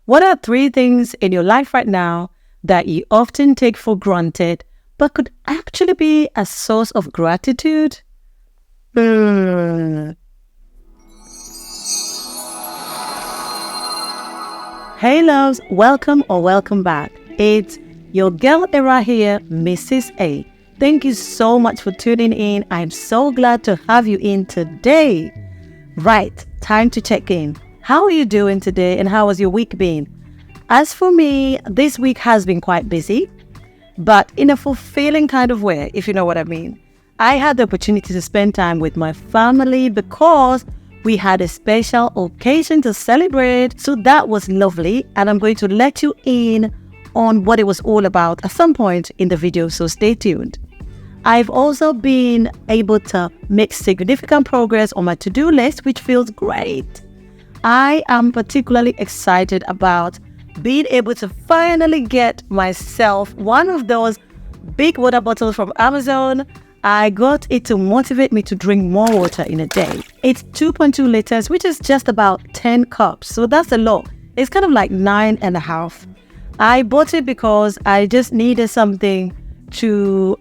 What are 3 things in your life right now that you often take for granted, but could actually be a source of gratitude? Hey loves, welcome or welcome back. It's your girl Era here, Mrs. A. Thank you so much for tuning in. I'm so glad to have you in today. Right, time to check in. How are you doing today and how has your week been? As for me, this week has been quite busy, but in a fulfilling kind of way, if you know what I mean. I had the opportunity to spend time with my family because we had a special occasion to celebrate. So that was lovely, and I'm going to let you in on what it was all about at some point in the video, so stay tuned. I've also been able to make significant progress on my to-do list, which feels great. I am particularly excited about being able to finally get myself one of those big water bottles from Amazon. I got it to motivate me to drink more water in a day. It's 2.2 liters, which is just about 10 cups. So that's a lot. It's kind of like 9.5. I bought it because I just needed something to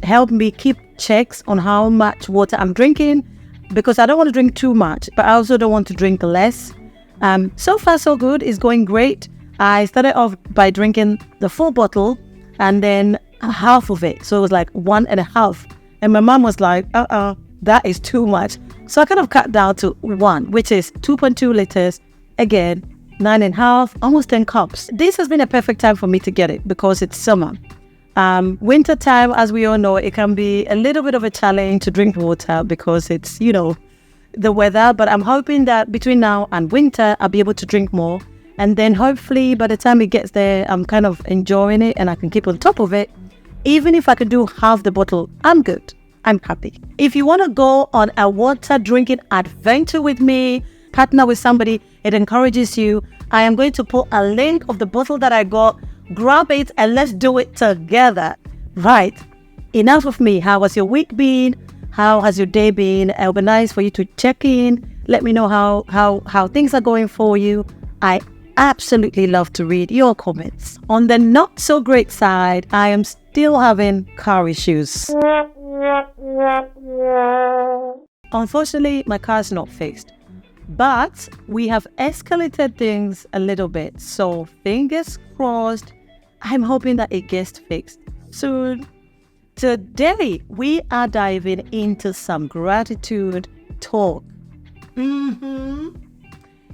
help me keep checks on how much water I'm drinking, because I don't want to drink too much, but I also don't want to drink less. So far so good. It's going great. I started off by drinking the full bottle and then half of it. So it was like 1.5. And my mom was like, that is too much. So I kind of cut down to 1, which is 2.2 liters. Again, 9.5, almost 10 cups. This has been a perfect time for me to get it because it's summer. Winter time, as we all know, it can be a little bit of a challenge to drink water because it's, the weather. But I'm hoping that between now and winter, I'll be able to drink more. And then hopefully by the time it gets there, I'm kind of enjoying it and I can keep on top of it. Even if I could do half the bottle, I'm good. I'm happy. If you want to go on a water drinking adventure with me, partner with somebody, it encourages you. I am going to put a link of the bottle that I got. Grab it and let's do it together. Right. Enough of me. How has your week been? How has your day been? It'll be nice for you to check in. Let me know how things are going for you. I absolutely love to read your comments. On the not so great side, I am still having car issues. Unfortunately, my car's not fixed, but we have escalated things a little bit. So fingers crossed, I'm hoping that it gets fixed soon. Today, we are diving into some gratitude talk.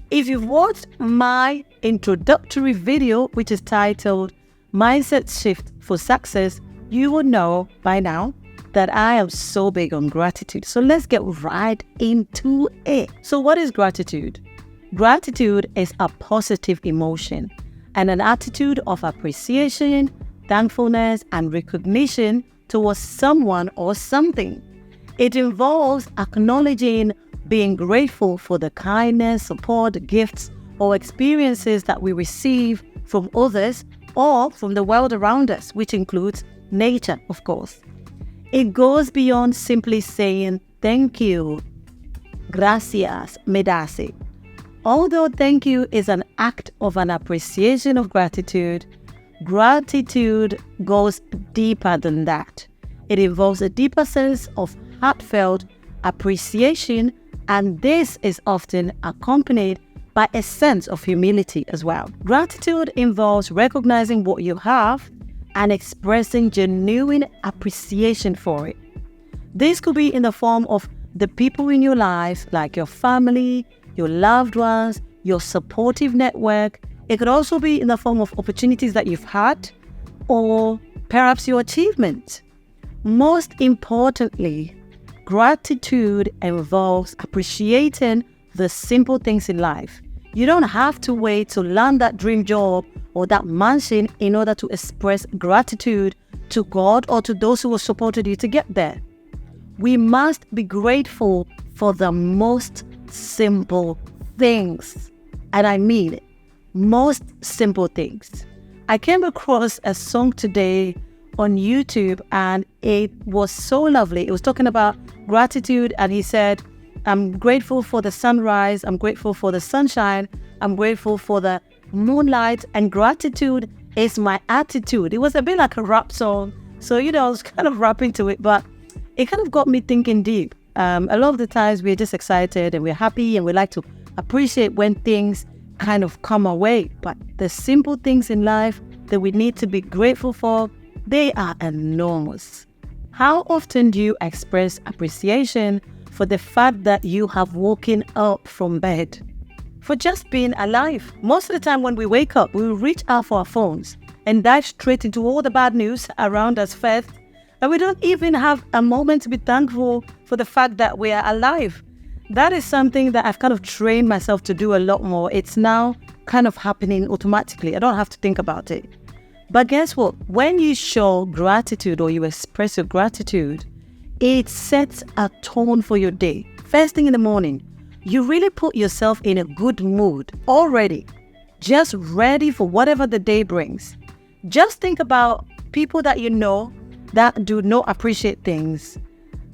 If you've watched my introductory video, which is titled Mindset Shift for Success, you will know by now that I am so big on gratitude. So let's get right into it. So what is gratitude? Gratitude is a positive emotion and an attitude of appreciation, thankfulness, and recognition towards someone or something. It involves acknowledging being grateful for the kindness, support, gifts, or experiences that we receive from others or from the world around us, which includes nature, of course. It goes beyond simply saying thank you, gracias, me das. Although thank you is an act of an appreciation of gratitude, gratitude goes deeper than that. It involves a deeper sense of heartfelt appreciation, and this is often accompanied by a sense of humility as well. Gratitude involves recognizing what you have and expressing genuine appreciation for it. This could be in the form of the people in your life, like your family, your loved ones, your supportive network. It could also be in the form of opportunities that you've had, or perhaps your achievement. Most importantly, gratitude involves appreciating the simple things in life. You don't have to wait to land that dream job or that mansion in order to express gratitude to God or to those who have supported you to get there. We must be grateful for the most simple things. And I mean it. Most simple things. I came across a song today on YouTube and it was so lovely. It was talking about gratitude and he said, I'm grateful for the sunrise, I'm grateful for the sunshine, I'm grateful for the moonlight, and gratitude is my attitude. It was a bit like a rap song. So, I was kind of rapping to it, but it kind of got me thinking deep. A lot of the times we're just excited and we're happy and we like to appreciate when things kind of come our way. But the simple things in life that we need to be grateful for, they are enormous. How often do you express appreciation for the fact that you have woken up from bed? For just being alive. Most of the time when we wake up, we will reach out for our phones and dive straight into all the bad news around us first. And we don't even have a moment to be thankful for the fact that we are alive. That is something that I've kind of trained myself to do a lot more. It's now kind of happening automatically. I don't have to think about it. But guess what? When you show gratitude or you express your gratitude, it sets a tone for your day. First thing in the morning, you really put yourself in a good mood already, just ready for whatever the day brings. Just think about people that you know that do not appreciate things.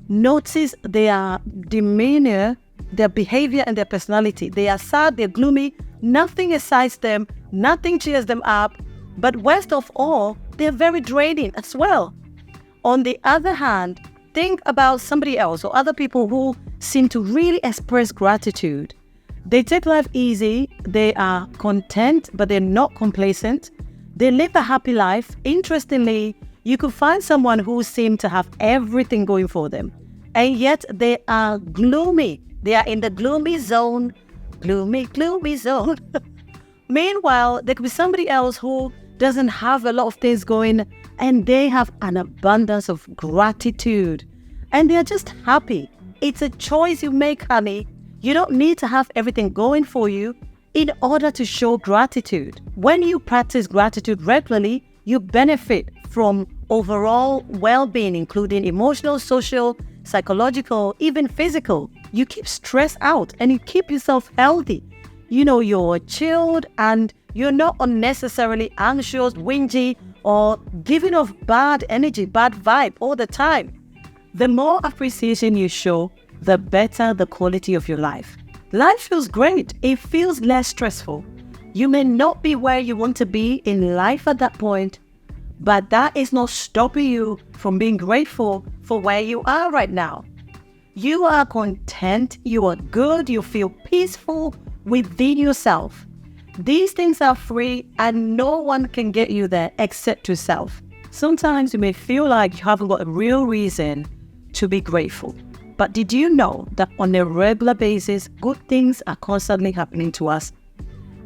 Notice their demeanor, their behavior, and their personality. They are sad, they're gloomy, nothing excites them, nothing cheers them up, but worst of all, they're very draining as well. On the other hand, think about somebody else or other people who seem to really express gratitude. They take life easy, they are content, but they're not complacent. They live a happy life. Interestingly, you could find someone who seems to have everything going for them, and yet they are gloomy. They are in the gloomy zone. Gloomy zone. Meanwhile, there could be somebody else who doesn't have a lot of things going, and they have an abundance of gratitude, and they're just happy. It's a choice you make, honey. You don't need to have everything going for you in order to show gratitude. When you practice gratitude regularly, you benefit from overall well-being, including emotional, social, psychological, even physical. You keep stress out and you keep yourself healthy. You're chilled and you're not unnecessarily anxious, whingy, or giving off bad energy, bad vibe all the time. The more appreciation you show, the better the quality of your life. Life feels great. It feels less stressful. You may not be where you want to be in life at that point, but that is not stopping you from being grateful for where you are right now. You are content, you are good, you feel peaceful within yourself. These things are free and no one can get you there except yourself. Sometimes you may feel like you haven't got a real reason to be grateful. But did you know that on a regular basis, good things are constantly happening to us?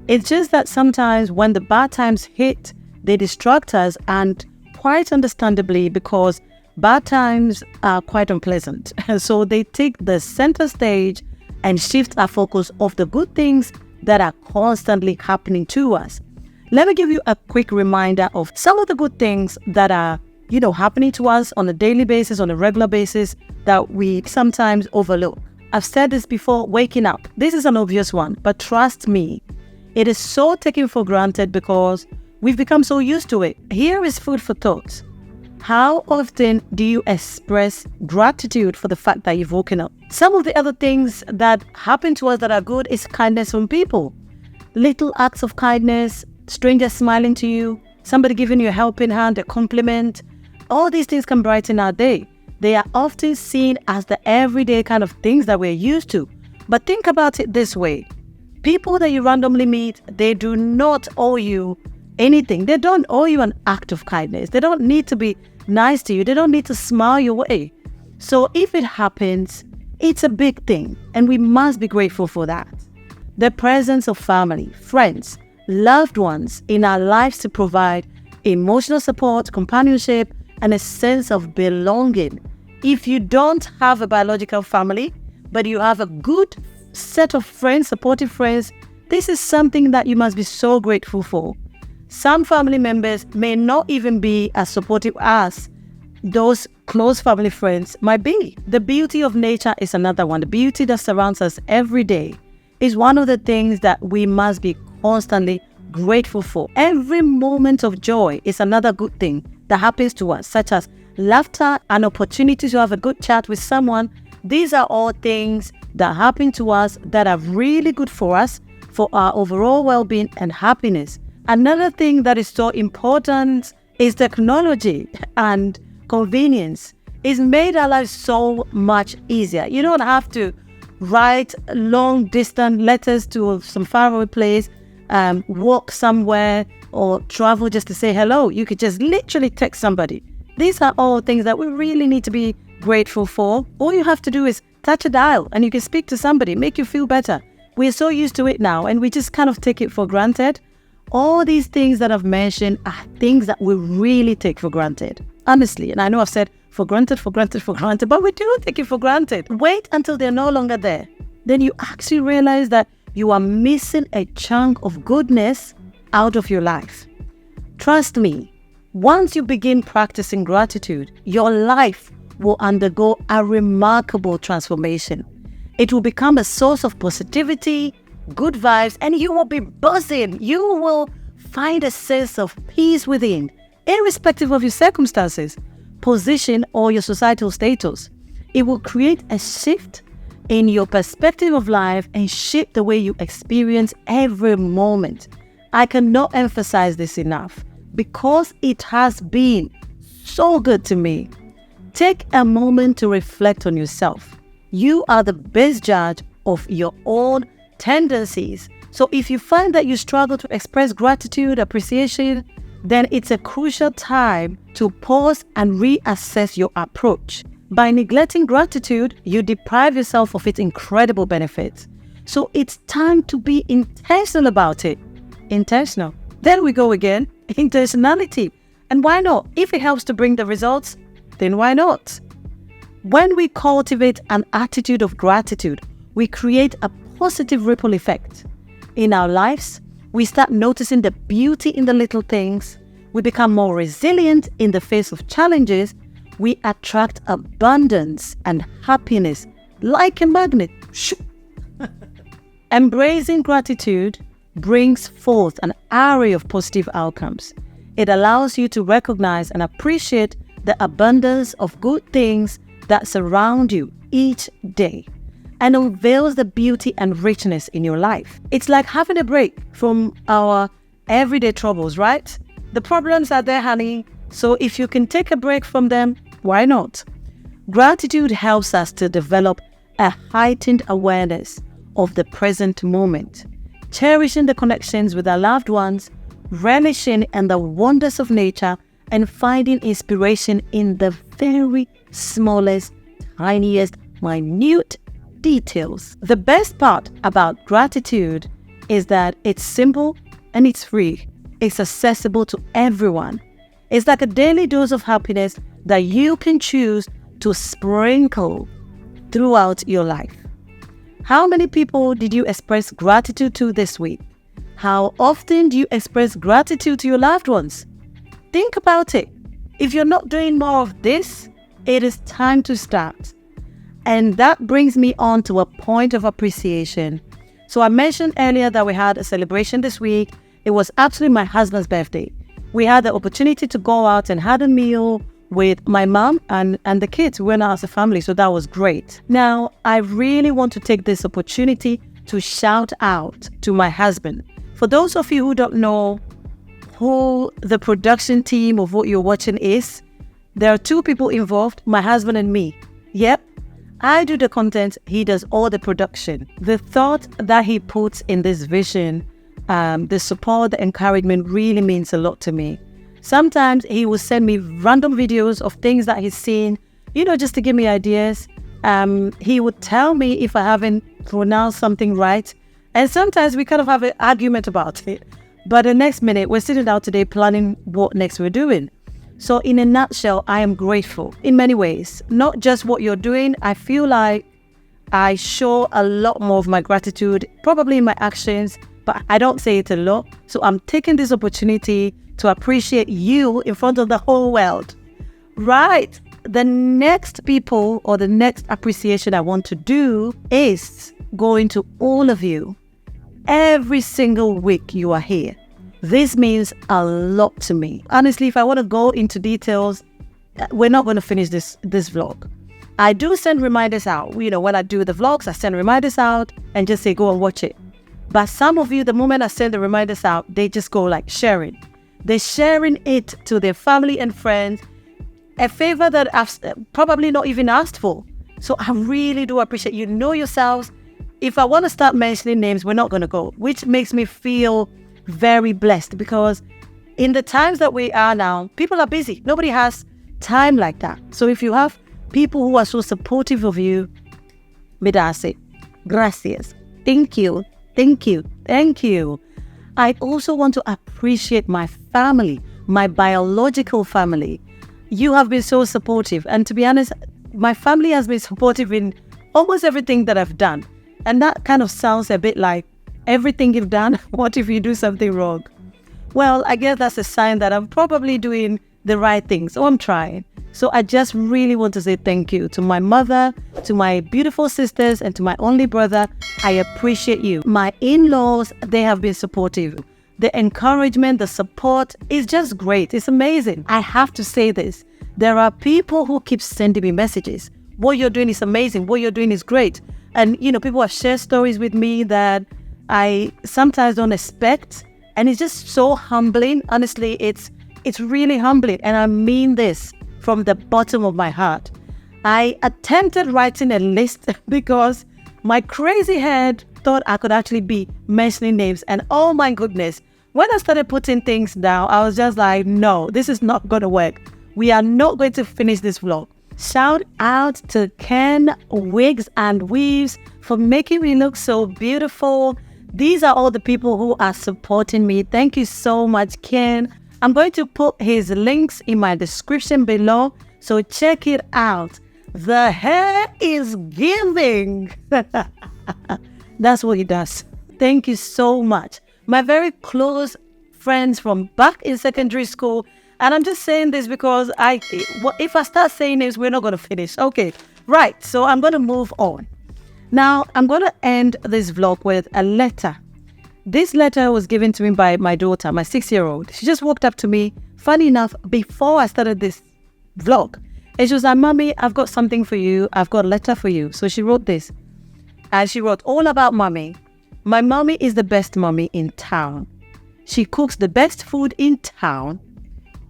It's just that sometimes when the bad times hit, they distract us, and quite understandably, because bad times are quite unpleasant. So they take the center stage and shift our focus off the good things that are constantly happening to us. Let me give you a quick reminder of some of the good things that are, happening to us on a daily basis, on a regular basis, that we sometimes overlook. I've said this before, waking up. This is an obvious one, but trust me, it is so taken for granted because we've become so used to it. Here is food for thought. How often do you express gratitude for the fact that you've woken up? Some of the other things that happen to us that are good is kindness from people. Little acts of kindness, strangers smiling to you, somebody giving you a helping hand, a compliment. All these things can brighten our day. They are often seen as the everyday kind of things that we're used to. But think about it this way. People that you randomly meet, they do not owe you anything. They don't owe you an act of kindness. They don't need to be nice to you. They don't need to smile your way. So if it happens, it's a big thing, and we must be grateful for that. The presence of family, friends, loved ones in our lives to provide emotional support, companionship, and a sense of belonging. If you don't have a biological family, but you have a good set of friends, supportive friends, this is something that you must be so grateful for. Some family members may not even be as supportive as those close family friends might be. The beauty of nature is another one. The beauty that surrounds us every day is one of the things that we must be constantly grateful for. Every moment of joy is another good thing that happens to us, such as laughter, an opportunity to have a good chat with someone. These are all things that happen to us that are really good for us for our overall well-being and happiness. Another thing that is so important is technology and convenience. It's made our lives so much easier. You don't have to write long distance letters to some faraway place, walk somewhere or travel just to say hello. You could just literally text somebody. These are all things that we really need to be grateful for. All you have to do is touch a dial and you can speak to somebody, make you feel better. We're so used to it now and we just kind of take it for granted. All these things that I've mentioned are things that we really take for granted. Honestly, and I know I've said for granted, but we do take it for granted. Wait until they're no longer there. Then you actually realize that you are missing a chunk of goodness out of your life. Trust me, once you begin practicing gratitude, your life will undergo a remarkable transformation. It will become a source of positivity, good vibes, and you will be buzzing. You will find a sense of peace within, irrespective of your circumstances, position, or your societal status. It will create a shift in your perspective of life and shape the way you experience every moment. I cannot emphasize this enough because it has been so good to me. Take a moment to reflect on yourself. You are the best judge of your own tendencies. So if you find that you struggle to express gratitude, appreciation, then it's a crucial time to pause and reassess your approach. By neglecting gratitude, you deprive yourself of its incredible benefits. So it's time to be intentional about it. Intentional. There we go again. Intentionality. And why not? If it helps to bring the results, then why not? When we cultivate an attitude of gratitude, we create a positive ripple effect in our lives. We start noticing the beauty in the little things. We become more resilient in the face of challenges. We attract abundance and happiness like a magnet. Embracing gratitude brings forth an array of positive outcomes. It allows you to recognize and appreciate the abundance of good things that surround you each day and unveils the beauty and richness in your life. It's like having a break from our everyday troubles, right? The problems are there, honey. So if you can take a break from them, why not? Gratitude helps us to develop a heightened awareness of the present moment, cherishing the connections with our loved ones, relishing in the wonders of nature, and finding inspiration in the very smallest, tiniest, minute details. The best part about gratitude is that it's simple and it's free. It's accessible to everyone. It's like a daily dose of happiness that you can choose to sprinkle throughout your life. How many people did you express gratitude to this week? How often do you express gratitude to your loved ones? Think about it. If you're not doing more of this, it is time to start. And that brings me on to a point of appreciation. So I mentioned earlier that we had a celebration this week. It was actually my husband's birthday. We had the opportunity to go out and have a meal with my mom and the kids. We went out as a family, so that was great. Now, I really want to take this opportunity to shout out to my husband. For those of you who don't know who the production team of what you're watching is, there are two people involved, my husband and me. Yep, I do the content, he does all the production. The thought that he puts in this vision, the support, the encouragement really means a lot to me. Sometimes he will send me random videos of things that he's seen, just to give me ideas. He would tell me if I haven't pronounced something right. And sometimes we kind of have an argument about it. But the next minute, we're sitting down today planning what next we're doing. So in a nutshell, I am grateful in many ways. Not just what you're doing. I feel like I show a lot more of my gratitude, probably in my actions, but I don't say it a lot. So I'm taking this opportunity to appreciate you in front of the whole world. Right. The next people or the next appreciation I want to do is going to all of you. Every single week you are here. This means a lot to me. Honestly, if I want to go into details, we're not going to finish this vlog. I do send reminders out. When I do the vlogs, I send reminders out and just say, go and watch it. But some of you, the moment I send the reminders out, they just go like sharing. They're sharing it to their family and friends, a favor that I've probably not even asked for. So I really do appreciate you. Know yourselves. If I want to start mentioning names, we're not going to go, which makes me feel very blessed, because in the times that we are now, people are busy. Nobody has time like that. So if you have people who are so supportive of you, me dase, gracias, thank you, thank you, thank you. I also want to appreciate my family, my biological family. You have been so supportive. And to be honest, my family has been supportive in almost everything that I've done. And that kind of sounds a bit like, everything you've done, what if you do something wrong? Well, I guess that's a sign that I'm probably doing the right thing. So I'm trying. So I just really want to say thank you to my mother, to my beautiful sisters, and to my only brother. I appreciate you. My in-laws, they have been supportive. The encouragement, the support is just great. It's amazing. I have to say this. There are people who keep sending me messages. What you're doing is amazing. What you're doing is great. And, people have shared stories with me that I sometimes don't expect. And it's just so humbling. Honestly, it's really humbling. And I mean this from the bottom of my heart. I attempted writing a list because my crazy head thought I could actually be mentioning names. And oh my goodness, when I started putting things down, I was just like, no, this is not going to work. We are not going to finish this vlog. Shout out to Ken Wigs and Weaves for making me look so beautiful. These are all the people who are supporting me. Thank you so much, Ken. I'm going to put his links in my description below, so check it out. The hair is giving. That's what he does. Thank you so much. My very close friends from back in secondary school. And I'm just saying this because if I start saying names, we're not going to finish. Okay, right. So I'm going to move on. Now, I'm going to end this vlog with a letter. This letter was given to me by my daughter, my 6-year-old. She just walked up to me, funny enough, before I started this vlog. And she was like, Mommy, I've got something for you. I've got a letter for you. So she wrote this. And she wrote all about Mommy. My mommy is the best mommy in town. She cooks the best food in town.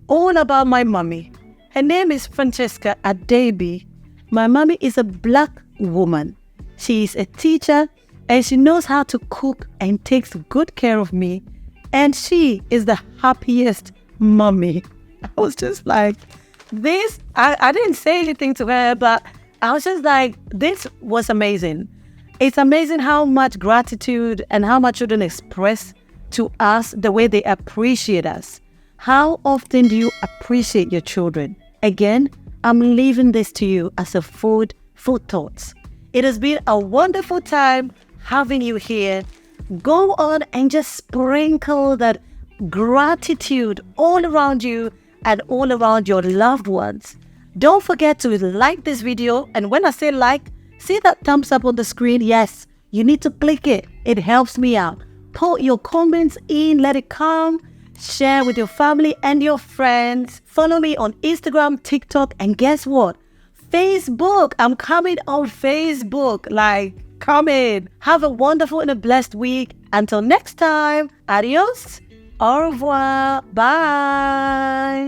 All about my mommy. Her name is Francesca Adebi. My mommy is a black woman. She is a teacher and she knows how to cook and takes good care of me. And she is the happiest mommy. I was just like, this, I didn't say anything to her, but I was just like, this was amazing. It's amazing how much gratitude and how much children express to us the way they appreciate us. How often do you appreciate your children? Again, I'm leaving this to you as a food for thoughts. It has been a wonderful time having you here. Go on and just sprinkle that gratitude all around you and all around your loved ones. Don't forget to like this video. And when I say like, see that thumbs up on the screen? Yes, you need to click it. It helps me out. Put your comments in, let it come. Share with your family and your friends. Follow me on Instagram, TikTok, and guess what? Facebook. I'm coming on Facebook. Come in. Have a wonderful and a blessed week. Until next time, adios, au revoir, bye.